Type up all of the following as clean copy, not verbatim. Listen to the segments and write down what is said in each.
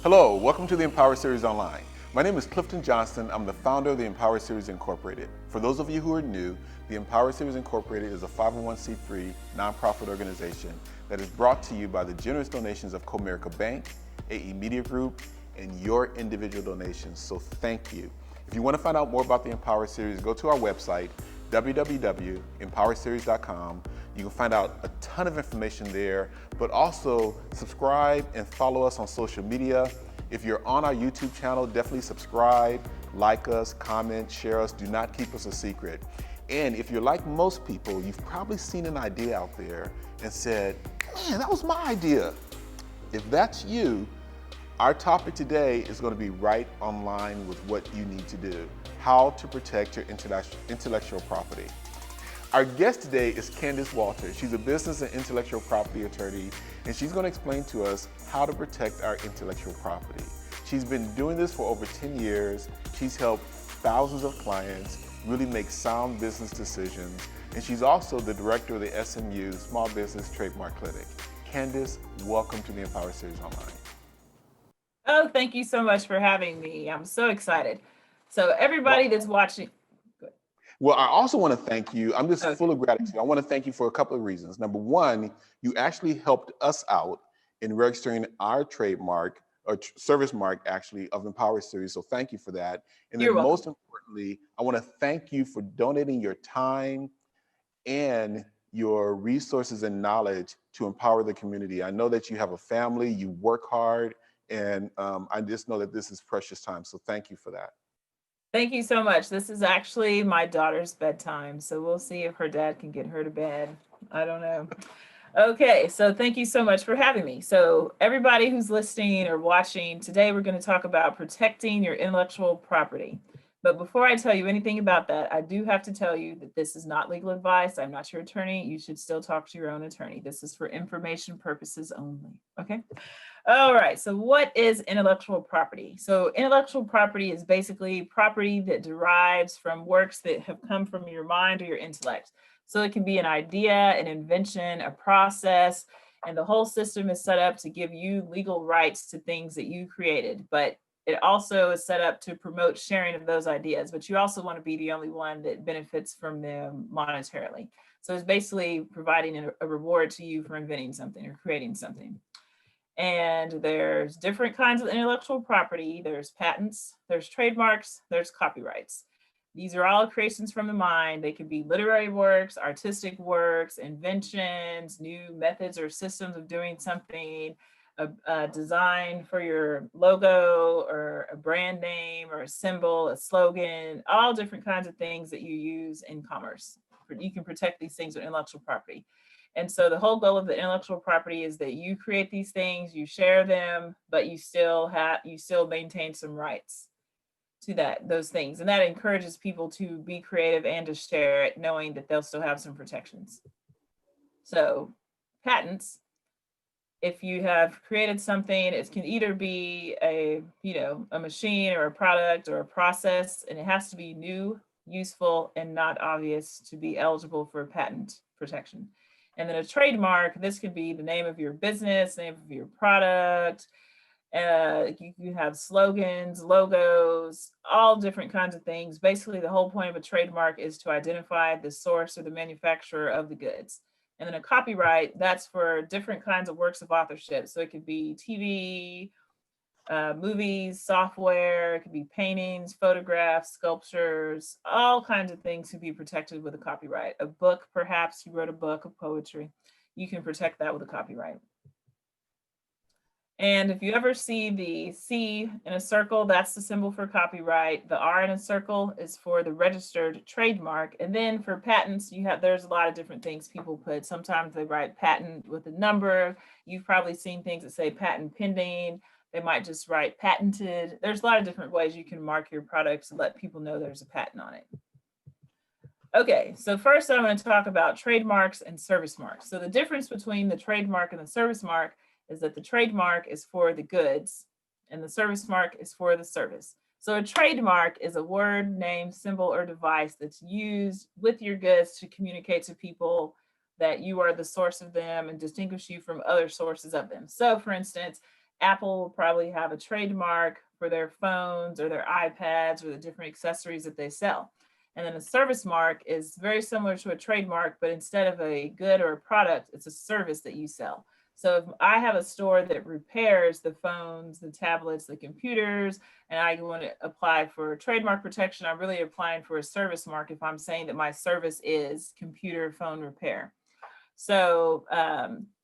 Hello, welcome to the Empower Series Online. My name is Clifton Johnston. I'm the founder of the Empower Series Incorporated. For those of you who are new, the Empower Series Incorporated is a 501c3 nonprofit organization that is brought to you by the generous donations of Comerica Bank, AE Media Group, and your individual donations, so thank you. If you want to find out more about the Empower Series, go to our website, www.empowerseries.com. You can find out a ton of information there, but also subscribe and follow us on social media. If you're on our YouTube channel, definitely subscribe, like us, comment, share us. Do not keep us a secret. And if you're like most people, you've probably seen an idea out there and said, man, that was my idea. If that's you, our topic today is going to be right on line with what you need to do, how to protect your intellectual property. Our guest today is Kandace Walter. She's a business and intellectual property attorney, and she's going to explain to us how to protect our intellectual property. She's been doing this for over 10 years. She's helped thousands of clients really make sound business decisions, and she's also the director of the SMU Small Business Trademark Clinic. Kandace, welcome to the Empower Series Online. Oh, thank you so much for having me. I'm so excited. So everybody that's watching. Well, I also want to thank you. I'm just full of gratitude. I want to thank you for a couple of reasons. Number one, you actually helped us out in registering our trademark or service mark actually of Empower Series. So thank you for that. And then most importantly, I want to thank you for donating your time and your resources and knowledge to empower the community. I know that you have a family, you work hard, and I just know that this is precious time. So thank you for that. Thank you so much. This is actually my daughter's bedtime, so we'll see if her dad can get her to bed. I don't know. Okay, so thank you so much for having me. So everybody who's listening or watching, today we're going to talk about protecting your intellectual property. But before I tell you anything about that, I do have to tell you that this is not legal advice. I'm not your attorney. You should still talk to your own attorney. This is for information purposes only. Okay. All right. So what is intellectual property? So intellectual property is basically property that derives from works that have come from your mind or your intellect. So it can be an idea, an invention, a process, and the whole system is set up to give you legal rights to things that you created. But it also is set up to promote sharing of those ideas, but you also want to be the only one that benefits from them monetarily. So it's basically providing a reward to you for inventing something or creating something. And there's different kinds of intellectual property. There's patents, there's trademarks, there's copyrights. These are all creations from the mind. They can be literary works, artistic works, inventions, new methods or systems of doing something, a design for your logo or a brand name or a symbol, a slogan, all different kinds of things that you use in commerce. You can protect these things with intellectual property. And so the whole goal of the intellectual property is that you create these things, you share them, but you still maintain some rights to those things. And that encourages people to be creative and to share it, knowing that they'll still have some protections. So patents, if you have created something, it can either be a machine or a product or a process, and it has to be new, useful, and not obvious to be eligible for patent protection. And then a trademark, this could be the name of your business, name of your product. You can have slogans, logos, all different kinds of things. Basically, the whole point of a trademark is to identify the source or the manufacturer of the goods. And then a copyright, that's for different kinds of works of authorship. So it could be TV, movies, software, it could be paintings, photographs, sculptures, all kinds of things can be protected with a copyright. A book, perhaps you wrote a book of poetry, you can protect that with a copyright. And if you ever see the C in a circle, that's the symbol for copyright. The R in a circle is for the registered trademark. And then for patents, there's a lot of different things people put. Sometimes they write patent with a number. You've probably seen things that say patent pending. They might just write patented. There's a lot of different ways you can mark your products to let people know there's a patent on it. Okay, so first I'm going to talk about trademarks and service marks. So the difference between the trademark and the service mark is that the trademark is for the goods and the service mark is for the service. So a trademark is a word, name, symbol, or device that's used with your goods to communicate to people that you are the source of them and distinguish you from other sources of them. So for instance, Apple will probably have a trademark for their phones or their iPads or the different accessories that they sell. And then a service mark is very similar to a trademark, but instead of a good or a product, it's a service that you sell. So if I have a store that repairs the phones, the tablets, the computers, and I want to apply for trademark protection, I'm really applying for a service mark if I'm saying that my service is computer phone repair. So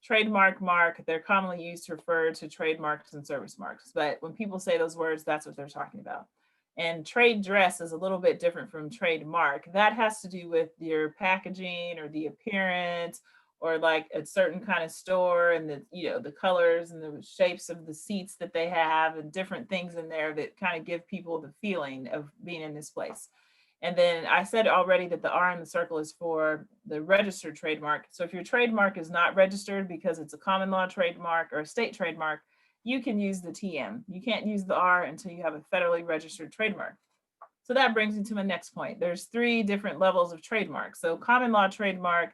trademark mark, they're commonly used to refer to trademarks and service marks. But when people say those words, that's what they're talking about. And trade dress is a little bit different from trademark. That has to do with your packaging or the appearance, or like a certain kind of store and the colors and the shapes of the seats that they have and different things in there that kind of give people the feeling of being in this place. And then I said already that the R in the circle is for the registered trademark. So if your trademark is not registered because it's a common law trademark or a state trademark, you can use the TM. You can't use the R until you have a federally registered trademark. So that brings me to my next point. There's 3 different levels of trademark. So common law trademark,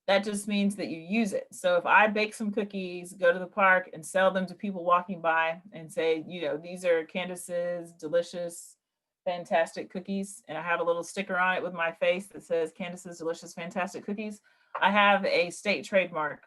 that just means that you use it. So if I bake some cookies, go to the park and sell them to people walking by and say, these are Kandace's delicious, fantastic cookies, and I have a little sticker on it with my face that says Kandace's delicious, fantastic cookies, I have a state trademark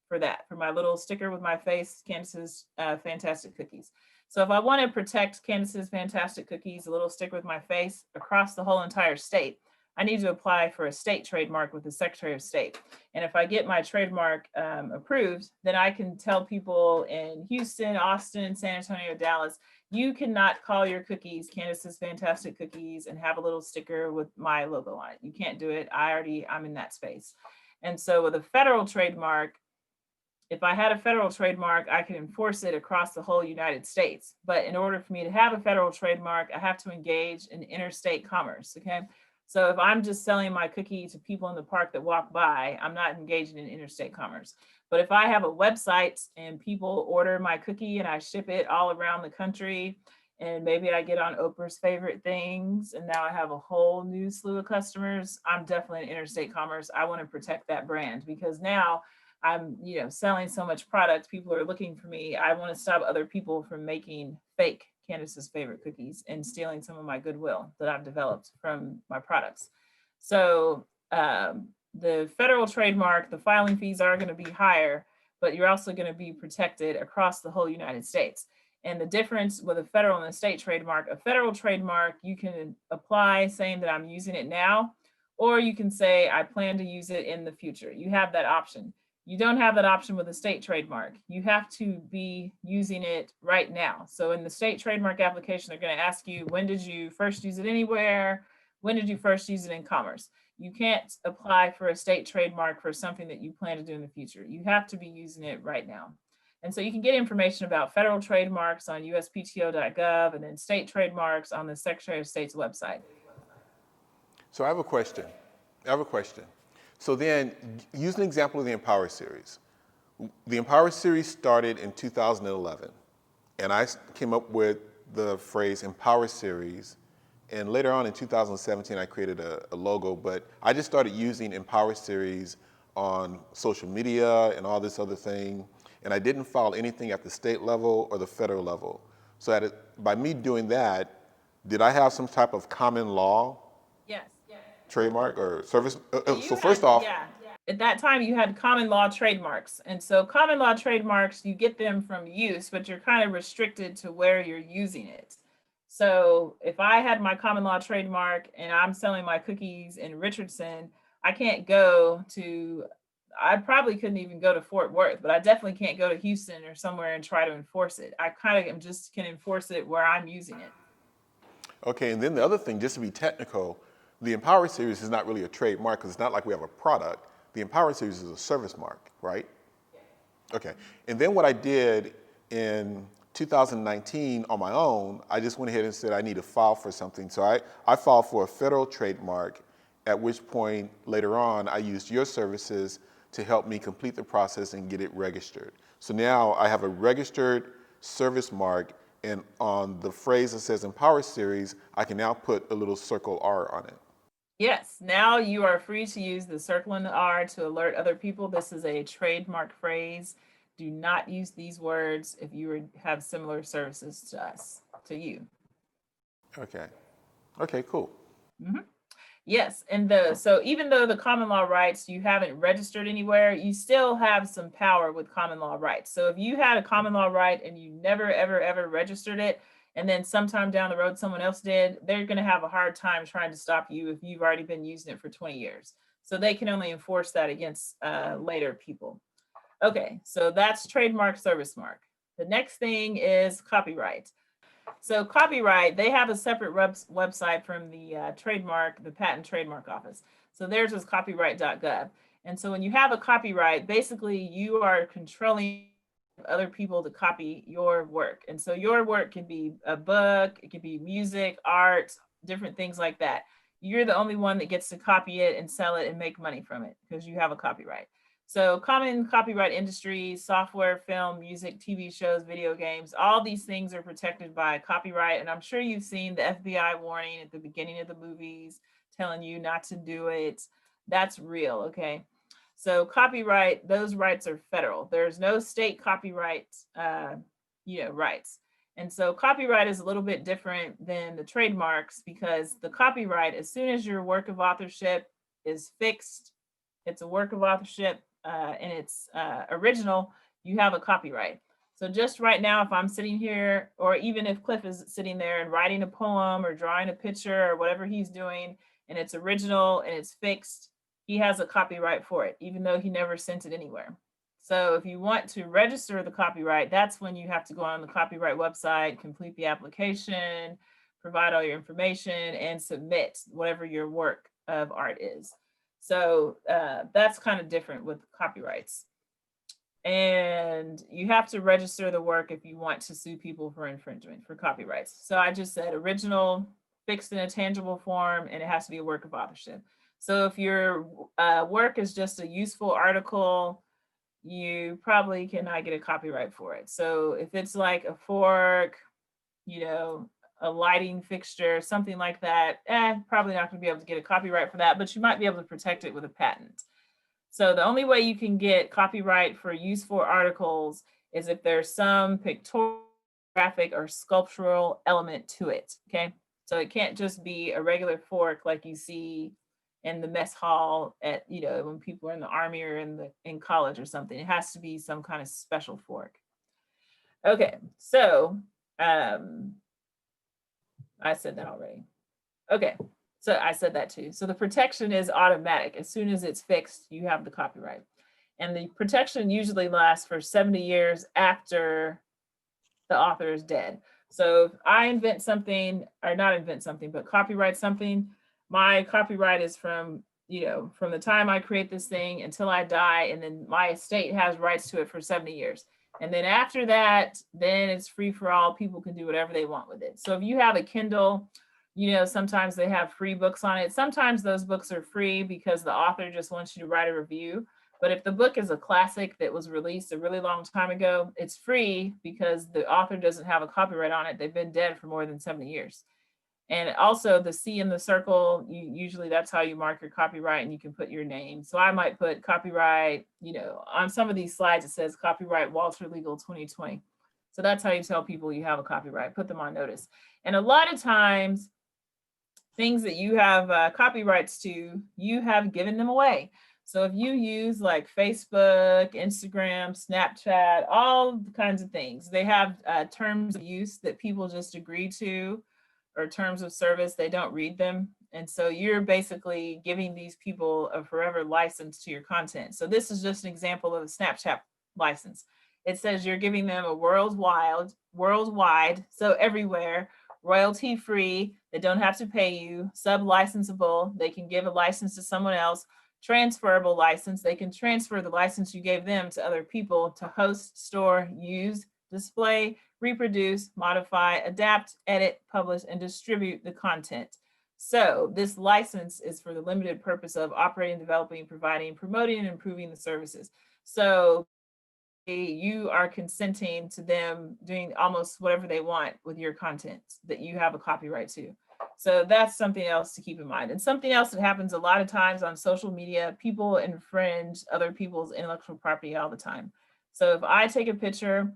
for that, for my little sticker with my face, Kandace's fantastic cookies. So if I want to protect Kandace's fantastic cookies, a little sticker with my face across the whole entire state, I need to apply for a state trademark with the Secretary of State. And if I get my trademark approved, then I can tell people in Houston, Austin, San Antonio, Dallas, you cannot call your cookies Kandace's fantastic cookies and have a little sticker with my logo on it. You can't do it. I'm in that space. And so with a federal trademark, if I had a federal trademark, I could enforce it across the whole United States. But in order for me to have a federal trademark, I have to engage in interstate commerce. Okay. So if I'm just selling my cookie to people in the park that walk by, I'm not engaging in interstate commerce. But if I have a website and people order my cookie and I ship it all around the country, and maybe I get on Oprah's favorite things, and now I have a whole new slew of customers, I'm definitely in interstate commerce. I want to protect that brand because now I'm, selling so much product. People are looking for me. I want to stop other people from making fake Kandace's favorite cookies and stealing some of my goodwill that I've developed from my products. So the federal trademark, the filing fees are going to be higher, but you're also going to be protected across the whole United States. And the difference with a federal and a state trademark, a federal trademark, you can apply saying that I'm using it now, or you can say I plan to use it in the future. You have that option. You don't have that option with a state trademark. You have to be using it right now. So in the state trademark application, they're going to ask you, when did you first use it anywhere? When did you first use it in commerce? You can't apply for a state trademark for something that you plan to do in the future. You have to be using it right now. And so you can get information about federal trademarks on uspto.gov and then state trademarks on the Secretary of State's website. So I have a question. So then, use an example of the Empower series. The Empower series started in 2011, and I came up with the phrase Empower series. And later on in 2017, I created a logo, but I just started using Empower series on social media and all this other thing. And I didn't file anything at the state level or the federal level. So by me doing that, did I have some type of common law? Yes. Trademark or service? So first off, at that time you had common law trademarks. And so common law trademarks, you get them from use, but you're kind of restricted to where you're using it. So if I had my common law trademark and I'm selling my cookies in Richardson, I probably couldn't even go to Fort Worth, but I definitely can't go to Houston or somewhere and try to enforce it. I kind of just can enforce it where I'm using it. Okay, and then the other thing, just to be technical, the Empower series is not really a trademark because it's not like we have a product. The Empower series is a service mark, right? Yeah. Okay, and then what I did in 2019 on my own, I just went ahead and said I need to file for something. So I filed for a federal trademark, at which point later on I used your services to help me complete the process and get it registered. So now I have a registered service mark, and on the phrase that says Empower series, I can now put a little circle R on it. Yes, now you are free to use the circle and the R to alert other people. This is a trademark phrase Do not use these words if you have similar services to us, to you. Okay. Okay, cool. Mhm. Yes, and so even though the common law rights you haven't registered anywhere, you still have some power with common law rights. So if you had a common law right and you never, ever, ever registered it, and then sometime down the road someone else did, they're going to have a hard time trying to stop you if you've already been using it for 20 years. So they can only enforce that against later people. Okay, so that's trademark service mark. The next thing is copyright. So copyright, they have a separate website from the the patent trademark office. So theirs is copyright.gov. And so when you have a copyright, basically you are controlling other people to copy your work. And so your work can be a book, it can be music, art, different things like that. You're the only one that gets to copy it and sell it and make money from it because you have a copyright. So common copyright industries, software, film, music, TV shows, video games, all these things are protected by copyright. And I'm sure you've seen the FBI warning at the beginning of the movies telling you not to do it. That's real, okay? So copyright, those rights are federal. There's no state copyright, rights. And so copyright is a little bit different than the trademarks because the copyright, as soon as your work of authorship is fixed, it's a work of authorship and it's original, you have a copyright. So just right now, if I'm sitting here, or even if Cliff is sitting there and writing a poem or drawing a picture or whatever he's doing, and it's original and it's fixed, he has a copyright for it, even though he never sent it anywhere. So if you want to register the copyright, that's when you have to go on the copyright website, complete the application, provide all your information, and submit whatever your work of art is. So that's kind of different with copyrights. And you have to register the work if you want to sue people for infringement for copyrights. So I just said original, fixed in a tangible form, and it has to be a work of authorship. So if your work is just a useful article, you probably cannot get a copyright for it. So if it's like a fork, a lighting fixture, something like that, probably not going to be able to get a copyright for that, but you might be able to protect it with a patent. So the only way you can get copyright for useful articles is if there's some pictorial, graphic, or sculptural element to it, okay? So it can't just be a regular fork like you see in the mess hall at, when people are in the army or in college or something. It has to be some kind of special fork. Okay, so I said that already. Okay, so I said that too. So the protection is automatic. As soon as it's fixed, you have the copyright. And the protection usually lasts for 70 years after the author is dead. So if I invent something, or not invent something, but copyright something, my copyright is from the time I create this thing until I die, and then my estate has rights to it for 70 years. And then after that, then it's free for all. People can do whatever they want with it. So if you have a Kindle, sometimes they have free books on it. Sometimes those books are free because the author just wants you to write a review. But if the book is a classic that was released a really long time ago, it's free because the author doesn't have a copyright on it. They've been dead for more than 70 years. And also the C in the circle, usually that's how you mark your copyright, and you can put your name. So I might put copyright, on some of these slides, it says copyright Walter Legal 2020. So that's how you tell people you have a copyright, put them on notice. And a lot of times, things that you have copyrights to, you have given them away. So if you use like Facebook, Instagram, Snapchat, all kinds of things, they have terms of use that people just agree to, or terms of service, they don't read them. And so you're basically giving these people a forever license to your content. So this is just an example of a Snapchat license. It says you're giving them a worldwide, so everywhere, royalty free, they don't have to pay you, sub-licensable, they can give a license to someone else, transferable license, they can transfer the license you gave them to other people to host, store, use, display, reproduce, modify, adapt, edit, publish, and distribute the content. So this license is for the limited purpose of operating, developing, providing, promoting, and improving the services. So you are consenting to them doing almost whatever they want with your content that you have a copyright to. So that's something else to keep in mind. And something else that happens a lot of times on social media, people infringe other people's intellectual property all the time. So if I take a picture,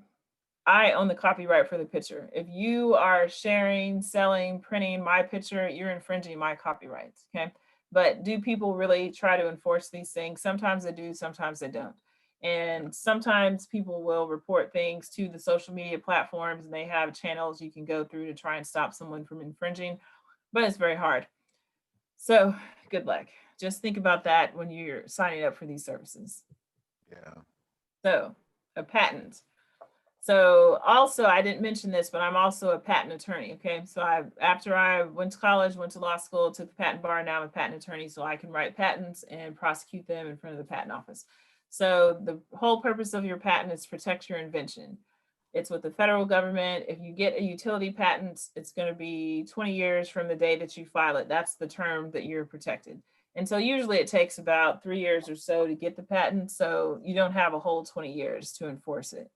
I own the copyright for the picture. If you are sharing, selling, printing my picture, you're infringing my copyrights, okay? But do people really try to enforce these things? Sometimes they do, sometimes they don't. And sometimes people will report things to the social media platforms, and they have channels you can go through to try and stop someone from infringing, but it's very hard. So good luck. Just think about that when you're signing up for these services. Yeah. So a patent. So also, I didn't mention this, but I'm also a patent attorney. Okay. So after I went to college, went to law school, took the patent bar, now I'm a patent attorney. So I can write patents and prosecute them in front of the patent office. So the whole purpose of your patent is to protect your invention. It's with the federal government. If you get a utility patent, it's going to be 20 years from the day that you file it. That's the term that you're protected. And so usually it takes about 3 years or so to get the patent. So you don't have a whole 20 years to enforce it.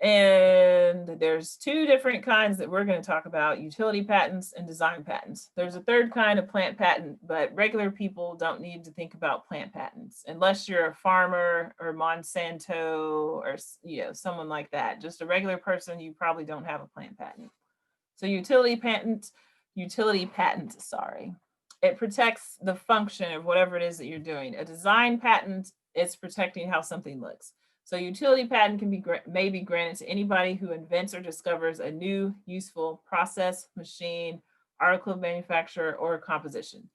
And there's two different kinds that we're going to talk about: utility patents and design patents. There's a third kind of plant patent, but regular people don't need to think about plant patents unless you're a farmer or Monsanto or someone like that. Just a regular person, you probably don't have a plant patent. So utility patent, sorry. It protects the function of whatever it is that you're doing. A design patent is protecting how something looks. So utility patent may be granted to anybody who invents or discovers a new, useful process, machine, article of manufacture, or composition,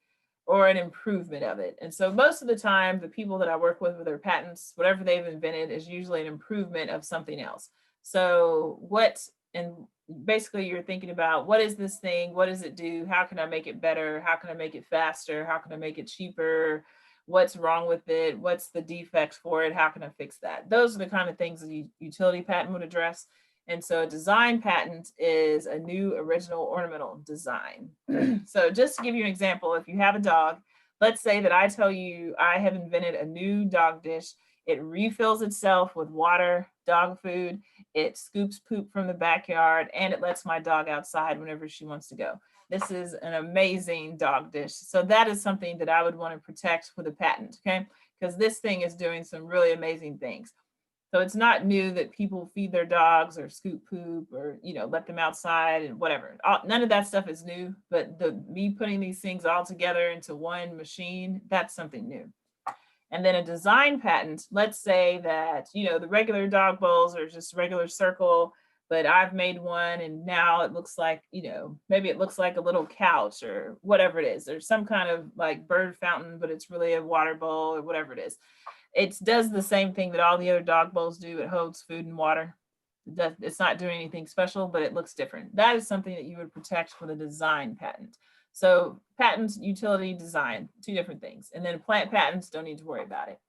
or an improvement of it. And so most of the time, the people that I work with their patents, whatever they've invented is usually an improvement of something else. So basically you're thinking about, what is this thing? What does it do? How can I make it better? How can I make it faster? How can I make it cheaper? What's wrong with it? What's the defects for it? How can I fix that? Those are the kind of things a utility patent would address. And so a design patent is a new original ornamental design. So just to give you an example, if you have a dog, let's say that I tell you I have invented a new dog dish. It refills itself with water, dog food, it scoops poop from the backyard, and it lets my dog outside whenever she wants to go. This is an amazing dog dish. So that is something that I would want to protect with a patent, okay? Because this thing is doing some really amazing things. So it's not new that people feed their dogs or scoop poop or, let them outside and whatever. None of that stuff is new, but me putting these things all together into one machine, that's something new. And then a design patent, let's say that, the regular dog bowls are just regular circle, but I've made one and now it looks like, maybe it looks like a little couch or whatever it is. There's some kind of like bird fountain, but it's really a water bowl or whatever it is. It does the same thing that all the other dog bowls do. It holds food and water. It's not doing anything special, but it looks different. That is something that you would protect with a design patent. So patents, utility, design, two different things. And then plant patents, don't need to worry about it.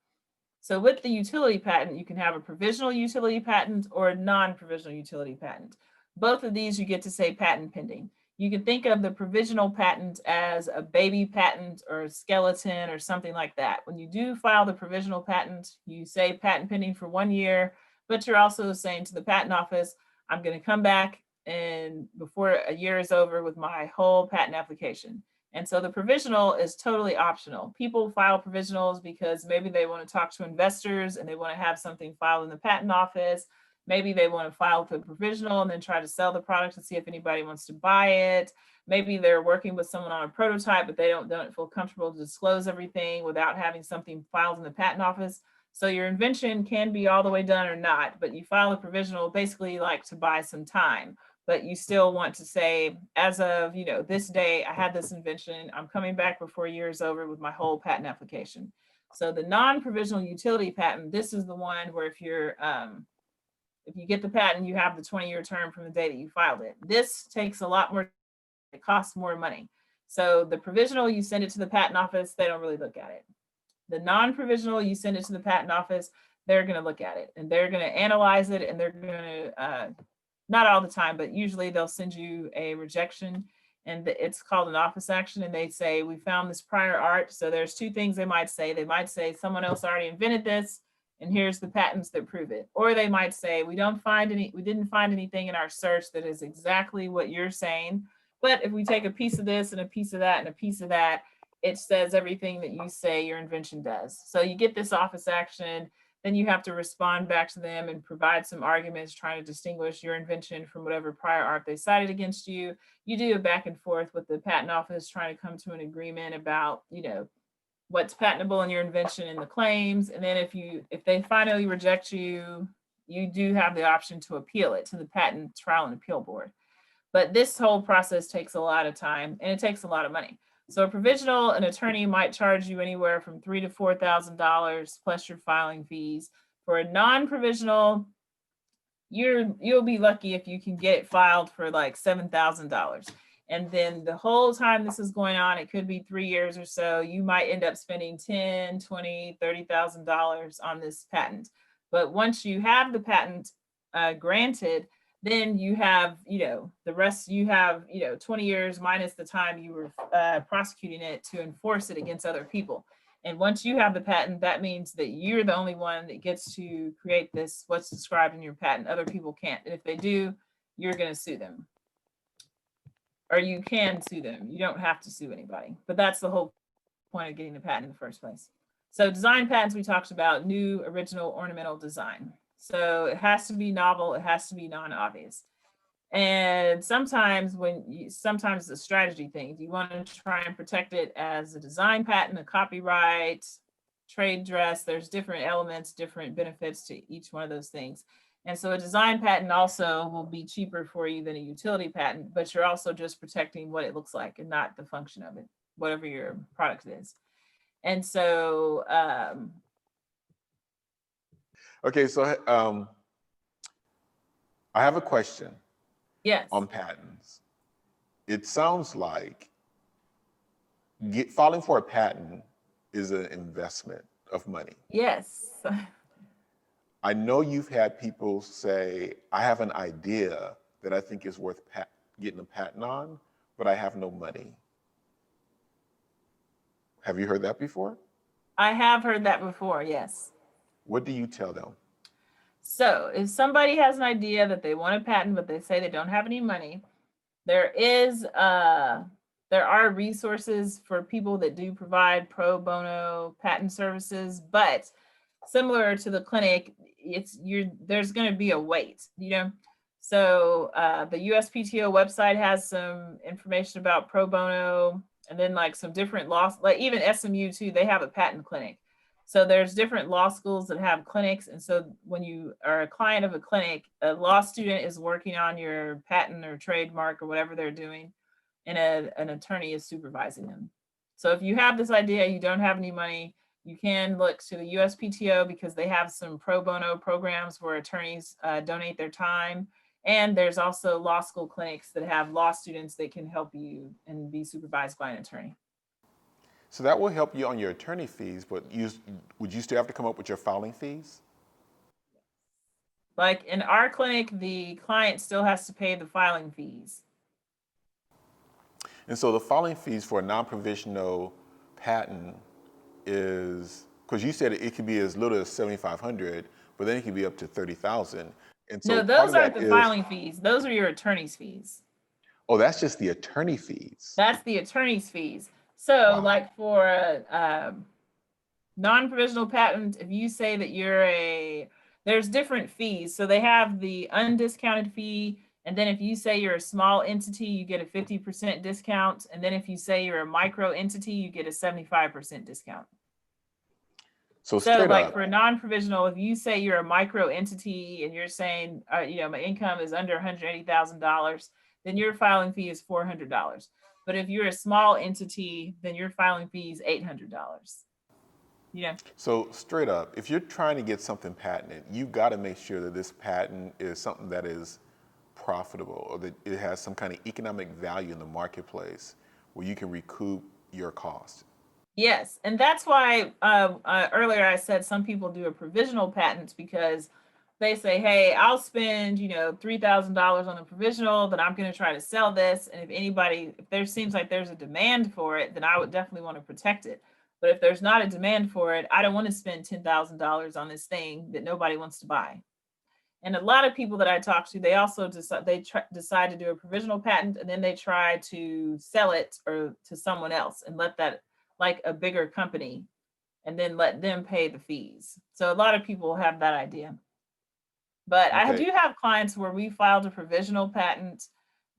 So with the utility patent, you can have a provisional utility patent or a non-provisional utility patent. Both of these you get to say patent pending. You can think of the provisional patent as a baby patent or a skeleton or something like that. When you do file the provisional patent, you say patent pending for 1 year, but you're also saying to the patent office, I'm going to come back and before a year is over with my whole patent application. And so the provisional is totally optional. People file provisionals because maybe they want to talk to investors and they want to have something filed in the patent office. Maybe they want to file for provisional and then try to sell the product and see if anybody wants to buy it. Maybe they're working with someone on a prototype, but they don't feel comfortable to disclose everything without having something filed in the patent office. So your invention can be all the way done or not, but you file a provisional basically like to buy some time. But you still want to say, as of this day, I had this invention. I'm coming back before a year is over with my whole patent application. So the non-provisional utility patent, this is the one where if you get the patent, you have the 20-year term from the day that you filed it. This takes a lot more. It costs more money. So the provisional, you send it to the patent office. They don't really look at it. The non-provisional, you send it to the patent office. They're going to look at it and they're going to analyze it and they're going to not all the time, but usually they'll send you a rejection and it's called an office action. And they say, we found this prior art. So there's two things they might say. They might say someone else already invented this and here's the patents that prove it. Or they might say, we didn't find anything in our search that is exactly what you're saying. But if we take a piece of this and a piece of that and a piece of that, it says everything that you say your invention does. So you get this office action. then you have to respond back to them and provide some arguments trying to distinguish your invention from whatever prior art they cited against you. You do a back and forth with the patent office trying to come to an agreement about, what's patentable in your invention and the claims. And then if they finally reject you, you do have the option to appeal it to the Patent Trial and Appeal Board. But this whole process takes a lot of time and it takes a lot of money. So a provisional, an attorney might charge you anywhere from $3,000 to $4,000 plus your filing fees. For a non-provisional, you'll be lucky if you can get it filed for like $7,000. And then the whole time this is going on, it could be 3 years or so, you might end up spending $10,000, $20,000, $30,000 on this patent. But once you have the patent granted, then you have, the rest, you have, 20 years minus the time you were prosecuting it to enforce it against other people. And once you have the patent, that means that you're the only one that gets to create this, what's described in your patent. Other people can't. And if they do, you're going to sue them. Or you can sue them. You don't have to sue anybody. But that's the whole point of getting the patent in the first place. So design patents, we talked about new, original, ornamental design. So it has to be novel. It has to be non-obvious. And sometimes sometimes it's a strategy thing. You want to try and protect it as a design patent, a copyright, trade dress. There's different elements, different benefits to each one of those things. And so a design patent also will be cheaper for you than a utility patent, but you're also just protecting what it looks like and not the function of it, whatever your product is. And so, okay, so I have a question. Yes. On patents. It sounds like filing for a patent is an investment of money. Yes. I know you've had people say, I have an idea that I think is worth getting a patent on, but I have no money. Have you heard that before? I have heard that before, yes. What do you tell them? So if somebody has an idea that they want a patent, but they say they don't have any money, there are resources for people that do provide pro bono patent services, but similar to the clinic, there's going to be a wait, So the USPTO website has some information about pro bono, and then like some different laws, like even SMU too, they have a patent clinic. So there's different law schools that have clinics. And so when you are a client of a clinic, a law student is working on your patent or trademark or whatever they're doing, and an attorney is supervising them. So if you have this idea, you don't have any money, you can look to the USPTO because they have some pro bono programs where attorneys donate their time. And there's also law school clinics that have law students that can help you and be supervised by an attorney. So that will help you on your attorney fees, but would you still have to come up with your filing fees? Like in our clinic, the client still has to pay the filing fees. And so the filing fees for a non-provisional patent is, because you said it could be as little as $7,500, but then it could be up to $30,000. And so no, those aren't the filing fees. Those are your attorney's fees. Oh, that's just the attorney fees. That's the attorney's fees. So wow. Like for a non-provisional patent, if you say that there's different fees. So they have the undiscounted fee. And then if you say you're a small entity, you get a 50% discount. And then if you say you're a micro entity, you get a 75% discount. So like for a non-provisional, if you say you're a micro entity and you're saying, my income is under $180,000, then your filing fee is $400. But if you're a small entity, then your filing fee is $800. Yeah. So straight up, if you're trying to get something patented, you've got to make sure that this patent is something that is profitable, or that it has some kind of economic value in the marketplace where you can recoup your cost. Yes, and that's why earlier I said some people do a provisional patent because they say, hey, I'll spend, $3,000 on a provisional, then I'm going to try to sell this. And if there seems like there's a demand for it, then I would definitely want to protect it. But if there's not a demand for it, I don't want to spend $10,000 on this thing that nobody wants to buy. And a lot of people that I talk to, they also decide to do a provisional patent, and then they try to sell it or to someone else and let that, like a bigger company, and then let them pay the fees. So a lot of people have that idea. But I Okay. do have clients where we filed a provisional patent.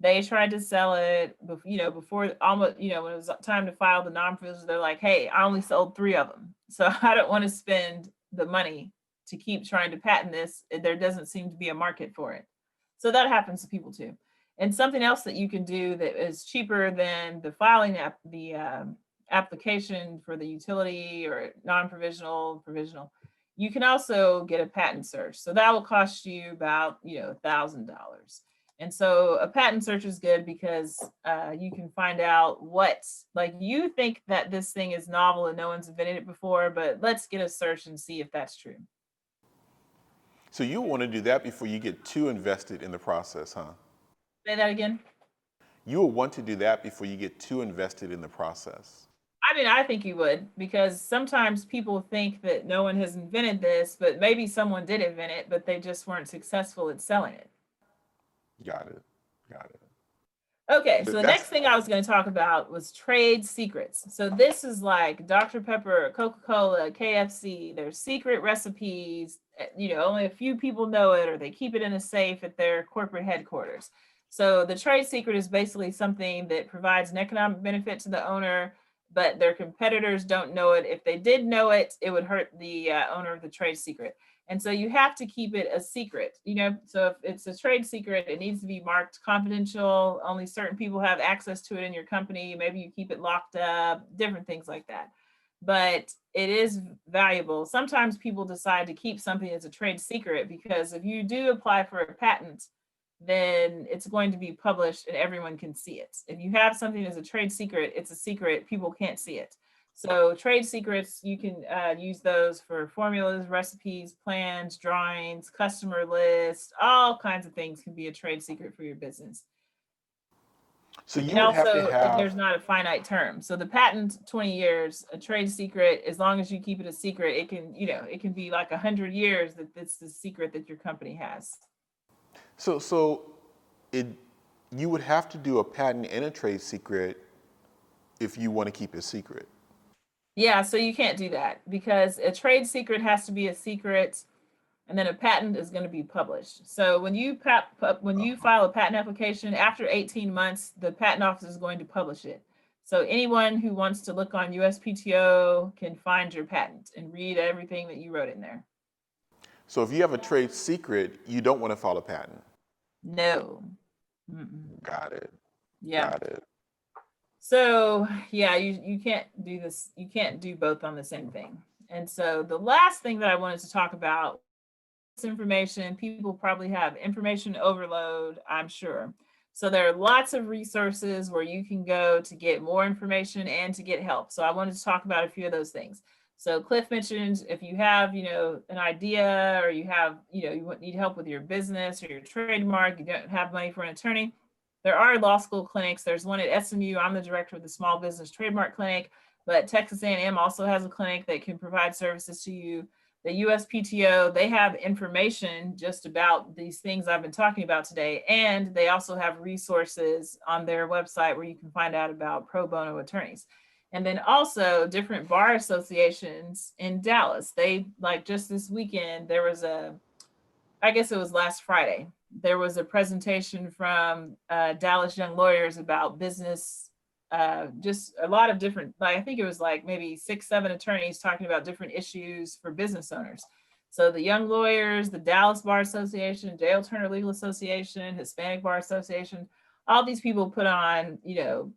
They tried to sell it, before almost, when it was time to file the non-provisional, they're like, hey, I only sold 3 of them. So I don't want to spend the money to keep trying to patent this. There doesn't seem to be a market for it. So that happens to people too. And something else that you can do that is cheaper than the filing application for the utility or non-provisional, provisional, you can also get a patent search. So that will cost you about, $1,000. And so a patent search is good because you can find out like you think that this thing is novel and no one's invented it before, but let's get a search and see if that's true. So you want to do that before you get too invested in the process, huh? Say that again. You will want to do that before you get too invested in the process. I mean, I think you would, because sometimes people think that no one has invented this, but maybe someone did invent it, but they just weren't successful at selling it. Got it. Got it. Okay, so But the that's next thing I was going to talk about was trade secrets. So this is like Dr. Pepper, Coca-Cola, KFC, their secret recipes, only a few people know it, or they keep it in a safe at their corporate headquarters. So the trade secret is basically something that provides an economic benefit to the owner, but their competitors don't know it. If they did know it, it would hurt the owner of the trade secret. And so you have to keep it a secret, so if it's a trade secret, it needs to be marked confidential. Only certain people have access to it in your company. Maybe you keep it locked up, different things like that. But it is valuable. Sometimes people decide to keep something as a trade secret because if you do apply for a patent, then it's going to be published and everyone can see it. If you have something as a trade secret, it's a secret, people can't see it. So trade secrets, you can use those for formulas, recipes, plans, drawings, customer lists, all kinds of things can be a trade secret for your business. so you And would have to also, have there's not a finite term. So the patent, 20 years, a trade secret, as long as you keep it a secret, it can be like 100 years that it's the secret that your company has. so it you would have to do a patent and a trade secret if you want to keep it secret. Yeah, so you can't do that because a trade secret has to be a secret, and then a patent is going to be published. So when you file a patent application, after 18 months, the patent office is going to publish it. So anyone who wants to look on USPTO can find your patent and read everything that you wrote in there. So if you have a trade secret, you don't want to file a patent. No. Mm-mm. Got it. Yeah. Got it. So yeah, you can't do this. You can't do both on the same thing. And so the last thing that I wanted to talk about is information. People probably have information overload, I'm sure. So there are lots of resources where you can go to get more information and to get help. So I wanted to talk about a few of those things. So Cliff mentioned if you have, an idea, or you have, you need help with your business or your trademark, you don't have money for an attorney, there are law school clinics. There's one at SMU. I'm the director of the Small Business Trademark Clinic, but Texas A&M also has a clinic that can provide services to you. The USPTO, they have information just about these things I've been talking about today, and they also have resources on their website where you can find out about pro bono attorneys. And then also different bar associations in Dallas. They, like, just this weekend, I guess it was last Friday, there was a presentation from Dallas Young Lawyers about business, just a lot of different, I think it was like maybe 6, 7 attorneys talking about different issues for business owners. So the Young Lawyers, the Dallas Bar Association, Dale Turner Legal Association, Hispanic Bar Association, all these people put on,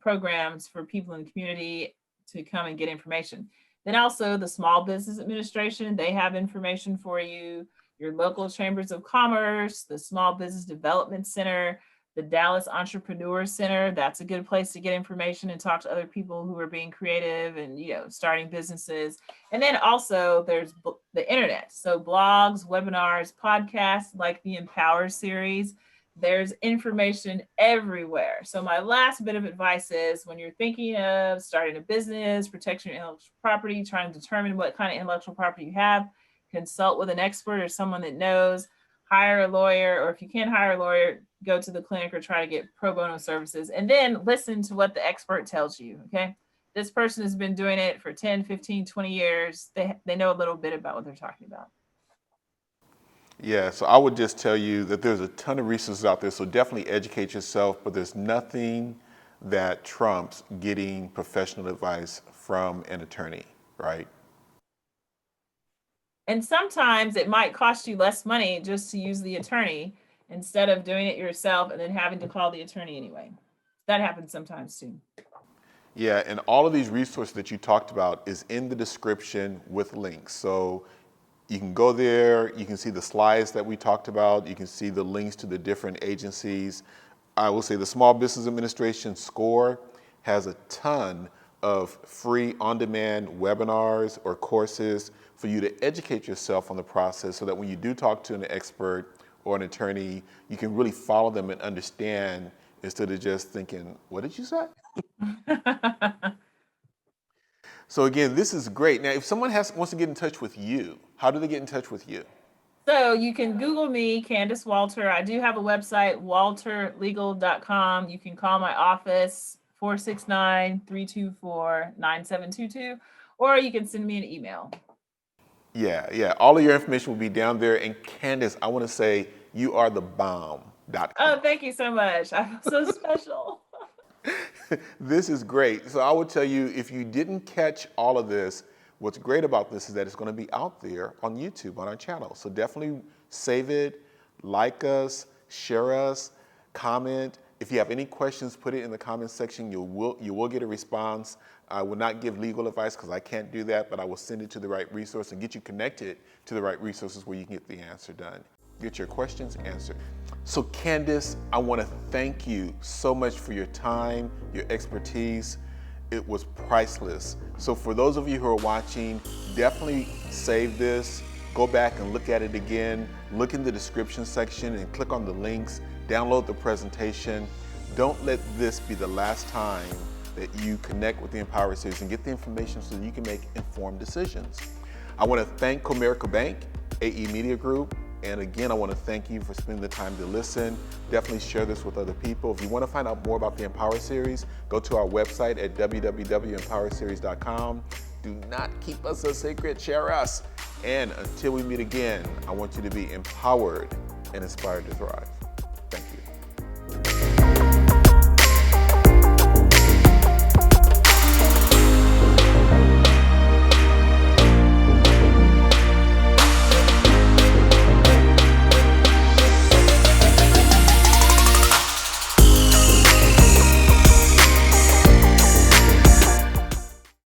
programs for people in the community to come and get information. Then also the Small Business Administration, they have information for you. Your local chambers of commerce, the Small Business Development Center, the Dallas Entrepreneur Center. That's a good place to get information and talk to other people who are being creative and, starting businesses. And then also there's the internet. So blogs, webinars, podcasts like the Empower series. There's information everywhere. So my last bit of advice is when you're thinking of starting a business, protecting your intellectual property, trying to determine what kind of intellectual property you have, consult with an expert or someone that knows, hire a lawyer, or if you can't hire a lawyer, go to the clinic or try to get pro bono services, and then listen to what the expert tells you, okay? this person has been doing it for 10, 15, 20 years. They know a little bit about what they're talking about. Yeah, so I would just tell you that there's a ton of resources out there, so definitely educate yourself, but there's nothing that trumps getting professional advice from an attorney, right? And sometimes it might cost you less money just to use the attorney instead of doing it yourself and then having to call the attorney anyway. That happens sometimes too. Yeah, and all of these resources that you talked about is in the description with links. So you can go there, you can see the slides that we talked about, you can see the links to the different agencies. I will say the Small Business Administration SCORE has a ton of free on-demand webinars or courses for you to educate yourself on the process so that when you do talk to an expert or an attorney, you can really follow them and understand instead of just thinking, what did you say? So again, this is great. Now, if someone wants to get in touch with you, how do they get in touch with you? So you can Google me, Kandace Walter. I do have a website, walterlegal.com. You can call my office, 469-324-9722, or you can send me an email. Yeah. All of your information will be down there. And Kandace, I want to say you are the bomb.com. Oh, thank you so much. I feel so special. This is great. So I would tell you, if you didn't catch all of this, what's great about this is that it's going to be out there on YouTube, on our channel. So definitely save it, like us, share us, comment. If you have any questions, put it in the comment section. You will get a response. I will not give legal advice because I can't do that, but I will send it to the right resource and get you connected to the right resources where you can get the answer done. Get your questions answered. So Kandace, I want to thank you so much for your time, your expertise. It was priceless. So for those of you who are watching, definitely save this, go back and look at it again, look in the description section and click on the links, download the presentation. Don't let this be the last time that you connect with the Empower Series and get the information so that you can make informed decisions. I want to thank Comerica Bank, AE Media Group, and again, I want to thank you for spending the time to listen. Definitely share this with other people. If you want to find out more about the Empower Series, go to our website at www.empowerseries.com. Do not keep us a secret, share us. And until we meet again, I want you to be empowered and inspired to thrive. Thank you.